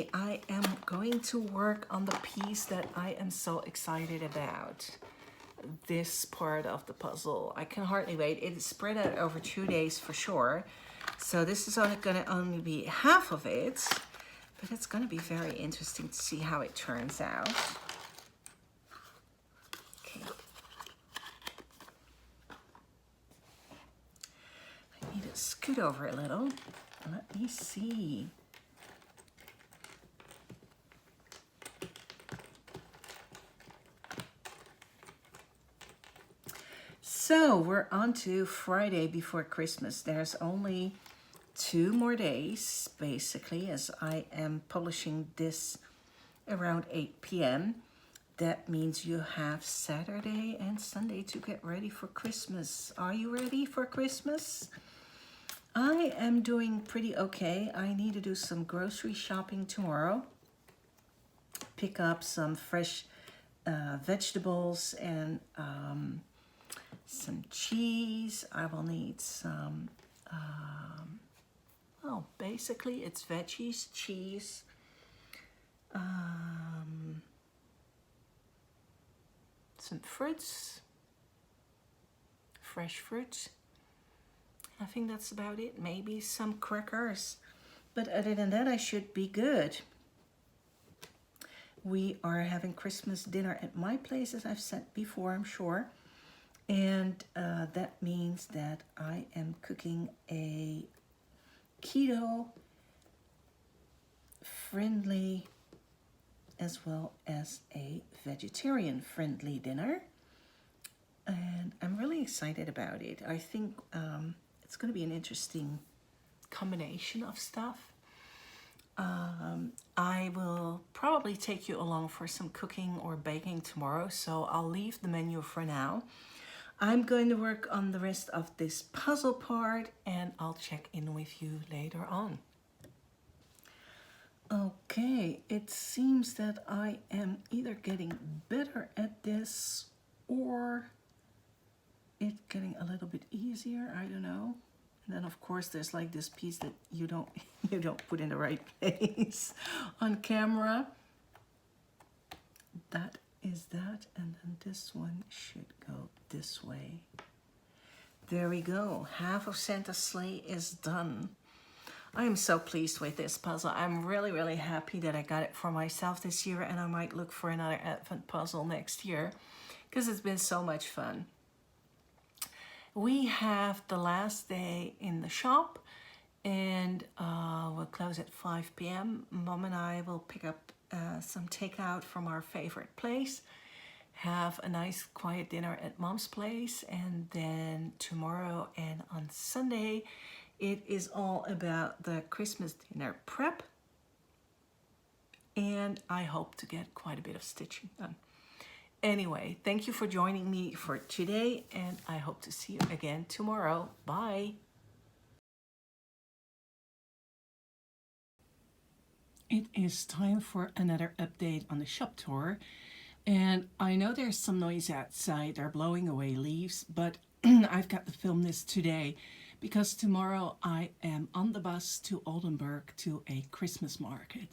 Today I am going to work on the piece that I am so excited about. This part of the puzzle. I can hardly wait. It's spread out over 2 days for sure. So this is only going to only be half of it, but it's going to be very interesting to see how it turns out. Okay. I need to scoot over a little. Let me see. So we're on to Friday before Christmas. There's only 2 more days, basically, as I am publishing this around 8 p.m. That means you have Saturday and Sunday to get ready for Christmas. Are you ready for Christmas? I am doing pretty okay. I need to do some grocery shopping tomorrow. Pick up some fresh vegetables and some cheese. I will need some, well, basically it's veggies, cheese, some fruits, fresh fruits. I think that's about it. Maybe some crackers. But other than that, I should be good. We are having Christmas dinner at my place, as I've said before, I'm sure. And that means that I am cooking a keto friendly as well as a vegetarian friendly dinner. And I'm really excited about it. I think it's going to be an interesting combination of stuff. I will probably take you along for some cooking or baking tomorrow, so I'll leave the menu for now. I'm going to work on the rest of this puzzle part and I'll check in with you later on. Okay, it seems that I am either getting better at this or it's getting a little bit easier, I don't know. And then of course there's like this piece that you don't put in the right place on camera. That is that, and then this one should go this way. There we go. Half of Santa's sleigh is done. I am so pleased with this puzzle. I'm really happy that I got it for myself this year, and I might look for another Advent puzzle next year because it's been so much fun. We have the last day in the shop, and we'll close at 5 p.m. Mom and I will pick up some takeout from our favorite place, have a nice quiet dinner at Mom's place, and then tomorrow and on Sunday it is all about the Christmas dinner prep, and I hope to get quite a bit of stitching done. Anyway, thank you for joining me for today, and I hope to see you again tomorrow. Bye. It is time for another update on the shop tour, and I know there's some noise outside. They're blowing away leaves, but I've got to film this today because tomorrow I am on the bus to Oldenburg to a Christmas market.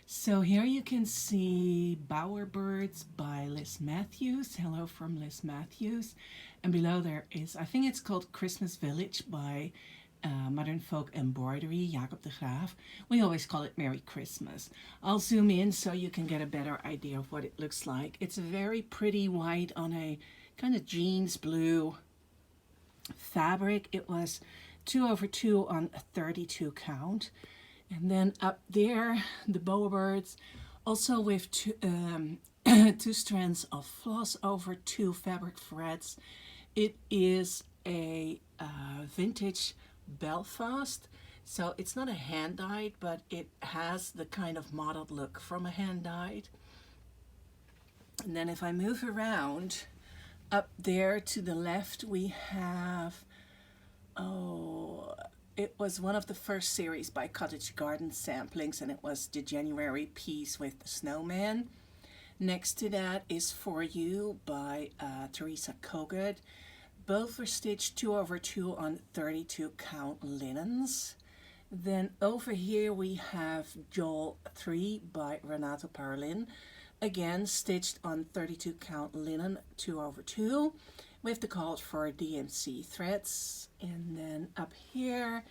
So here you can see Bowerbirds by Liz Matthews. Hello from Liz Matthews. And below there is, I think it's called Christmas Village by Modern Folk Embroidery, Jacob de Graaf. We always call it Merry Christmas. I'll zoom in so you can get a better idea of what it looks like. It's very pretty white on a kind of jeans blue fabric. It was 2/2 on a 32 count. And then up there, the Bowerbirds, also with two strands of floss over 2 fabric threads. It is a vintage Belfast, so it's not a hand-dyed, but it has the kind of mottled look from a hand-dyed. And then if I move around, up there to the left we have, it was one of the first series by Cottage Garden Samplings, and it was the January piece with the snowman. Next to that is For You by Teresa Kogod. Both were stitched 2/2 on 32 count linens. Then over here we have Joel 3 by Renato Parolin. Again, stitched on 32 count linen 2/2 with the called for DMC threads. And then up here,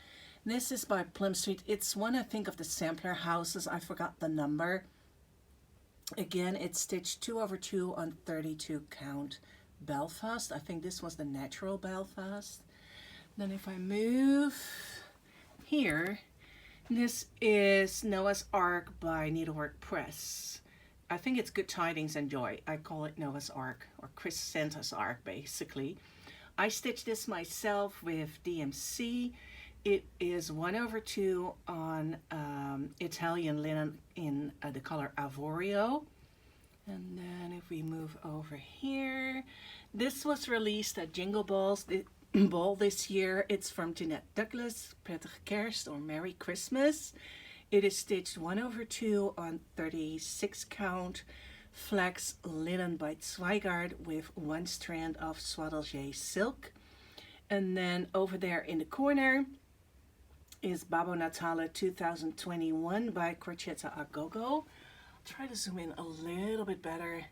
this is by Plum Street. It's one, I think, of the sampler houses. I forgot the number. Again, it's stitched 2/2 on 32 count Belfast. I think this was the natural Belfast. Then if I move here, this is Noah's Ark by Needlework Press. I think it's Good Tidings and Joy. I call it Noah's Ark, or Chris Santa's Ark, basically. I stitched this myself with DMC. It is 1/2 on Italian linen in the color Avorio. And then if we move over here, this was released at Jingle Balls Ball this year. It's from Jeanette Douglas, Prettige Kerst or Merry Christmas. It is stitched 1/2 on 36 count flax linen by Zweigart with one strand of Swaddle silk. And then over there in the corner is Babbo Natale 2021 by Crocetta a Gogo. I'll try to zoom in a little bit better.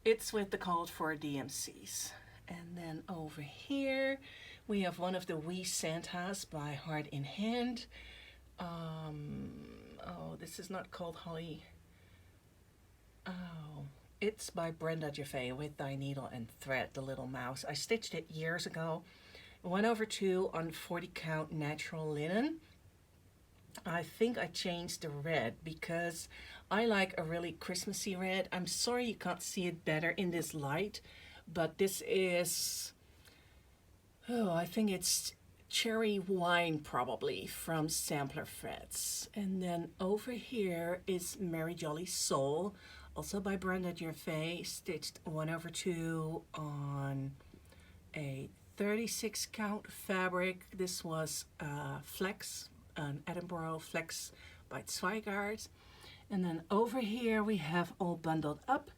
It's with the called for DMCs. And then over here we have one of the Wee Santas by Heart in Hand. Oh, this is not called Holly. Oh, it's by Brenda Jaffe with Thy Needle and Thread, the little mouse. I stitched it years ago. 1/2 on 40 count natural linen. I think I changed the red because I like a really Christmassy red. I'm sorry you can't see it better in this light, but this is, oh, I think it's cherry wine probably from Sampler Threads. And then over here is Merry Jolly Soul, also by Brenda Jaffe, stitched 1/2 on a 36 count fabric. This was flex, an Edinburgh flex by Zweigart. And then over here we have All Bundled Up.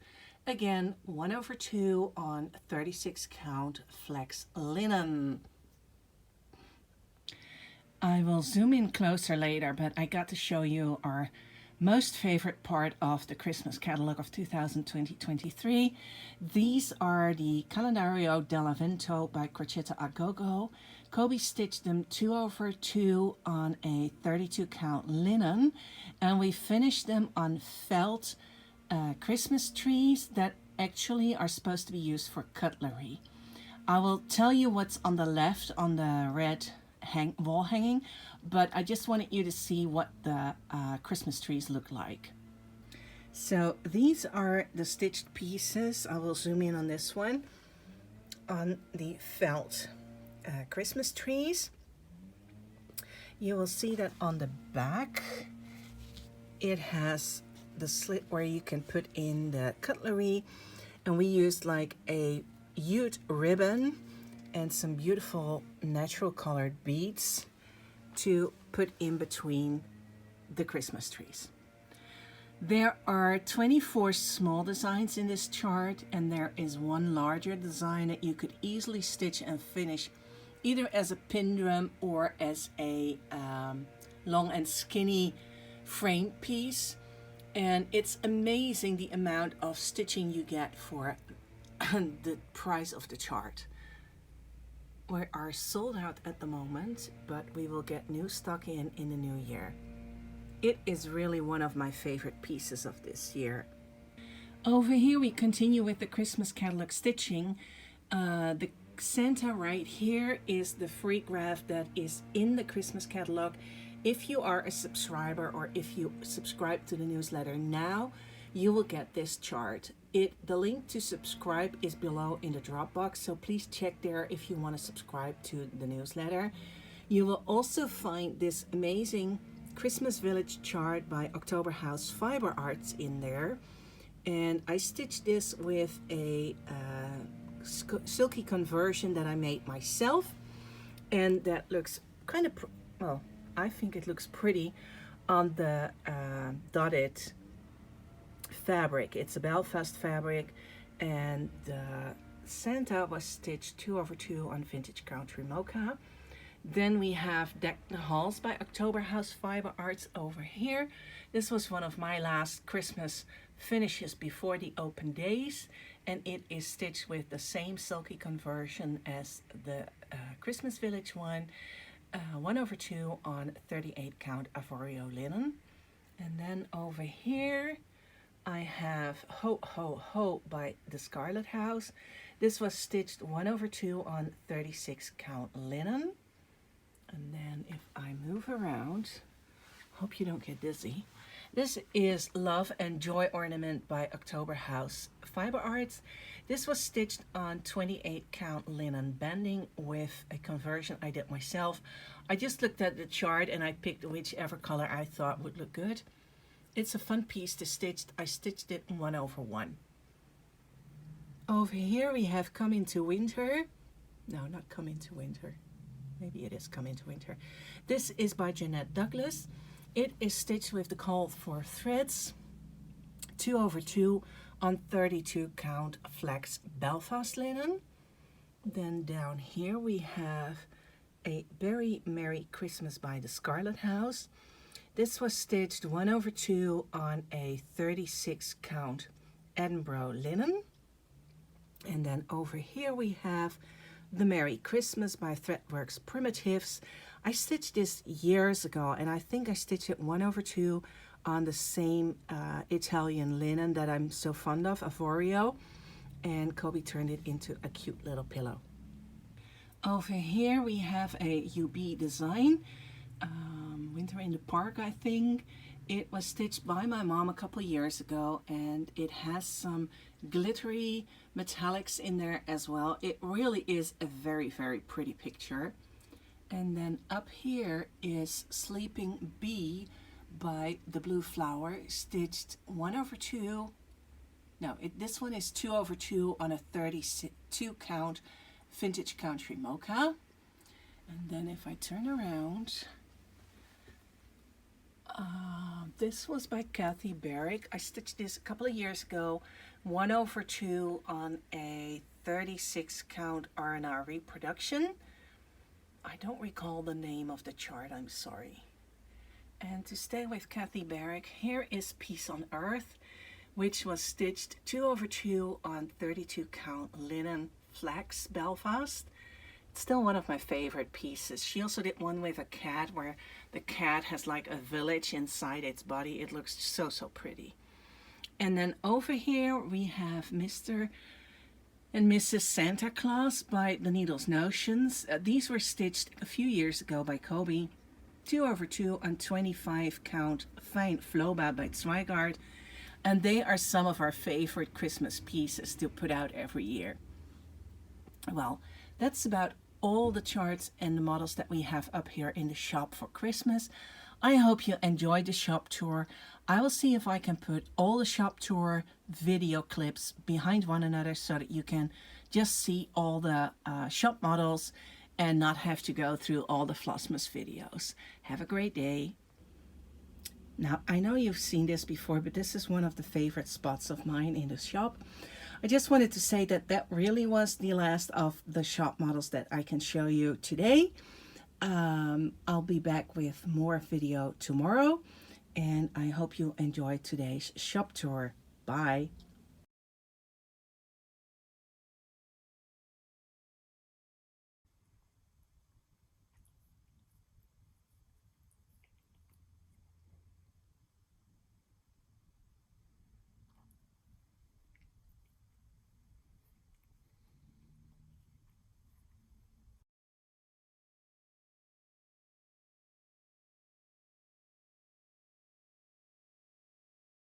Again, 1/2 on 36 count flex linen. I will zoom in closer later, but I got to show you our most favorite part of the Christmas catalog of 2020-23. These are the Calendario dell'Avvento by Crocetta a Gogo. Kobe stitched them 2/2 on a 32 count linen, and we finished them on felt Christmas trees that actually are supposed to be used for cutlery. I will tell you what's on the left on the red wall hanging, but I just wanted you to see what the Christmas trees look like. So these are the stitched pieces. I will zoom in on this one, on the felt Christmas trees. You will see that on the back it has the slit where you can put in the cutlery, and we used like a jute ribbon and some beautiful natural colored beads to put in between the Christmas trees. There are 24 small designs in this chart, and there is one larger design that you could easily stitch and finish either as a pin drum or as a long and skinny frame piece. And it's amazing the amount of stitching you get for the price of the chart. We are sold out at the moment, but we will get new stock in the new year. It is really one of my favorite pieces of this year. Over here we continue with the Christmas catalog stitching. The Santa right here is the free graph that is in the Christmas catalog. If you are a subscriber, or if you subscribe to the newsletter now, you will get this chart. The link to subscribe is below in the Dropbox, so please check there if you want to subscribe to the newsletter. You will also find this amazing Christmas Village chart by October House Fiber Arts in there. And I stitched this with a silky conversion that I made myself, and that looks kind of, well, I think it looks pretty on the dotted fabric. It's a Belfast fabric, and the Santa was stitched 2/2 on Vintage Country Mocha. Then we have Deck the Halls by October House Fiber Arts over here. This was one of my last Christmas finishes before the open days, and it is stitched with the same silky conversion as the Christmas Village one, 1/2 on 38 count Avorio linen. And then over here I have Ho Ho Ho by the Scarlet House. This was stitched 1/2 on 36 count linen. And then if I move around, hope you don't get dizzy. This is Love and Joy Ornament by October House Fiber Arts. This was stitched on 28 count linen bending with a conversion I did myself. I just looked at the chart and I picked whichever color I thought would look good. It's a fun piece to stitch. I stitched it 1/1. Over here we have Come Into Winter. No, not Come Into Winter. Maybe it is Come Into Winter. This is by Jeanette Douglas. It is stitched with the called for threads, 2/2 on 32 count flax Belfast linen. Then down here we have a Very Merry Christmas by the Scarlet House. This was stitched 1/2 on a 36 count Edinburgh linen. And then over here we have The Merry Christmas by Threadworks Primitives. I stitched this years ago, and I think I stitched it 1/2 on the same Italian linen that I'm so fond of, Avorio, and Kobe turned it into a cute little pillow. Over here we have a UB design, Winter in the Park, I think. It was stitched by my mom a couple of years ago, and it has some glittery metallics in there as well. It really is a very, very pretty picture. And then up here is Sleeping Bee by the Blue Flower, stitched 1/2. No, this one is 2/2 on a 32 count Vintage Country Mocha. And then if I turn around, this was by Kathy Barrick. I stitched this a couple of years ago, 1/2 on a 36 count R&R reproduction. I don't recall the name of the chart, I'm sorry. And to stay with Kathy Barrick, here is Peace on Earth, which was stitched 2/2 on 32 count linen flax Belfast. It's still one of my favorite pieces. She also did one with a cat where the cat has like a village inside its body. It looks so, so pretty. And then over here we have Mr. and Mrs. Santa Claus by the Needles Notions. These were stitched a few years ago by Kobe, 2/2 on 25 count fine Floba by Zweigart, and they are some of our favorite Christmas pieces to put out every year. Well, that's about all the charts and the models that we have up here in the shop for Christmas. I hope you enjoyed the shop tour. I will see if I can put all the shop tour video clips behind one another so that you can just see all the shop models and not have to go through all the Flossmas videos. Have a great day. Now, I know you've seen this before, but this is one of the favorite spots of mine in the shop. I just wanted to say that that really was the last of the shop models that I can show you today. I'll be back with more video tomorrow, and I hope you enjoyed today's shop tour. Bye.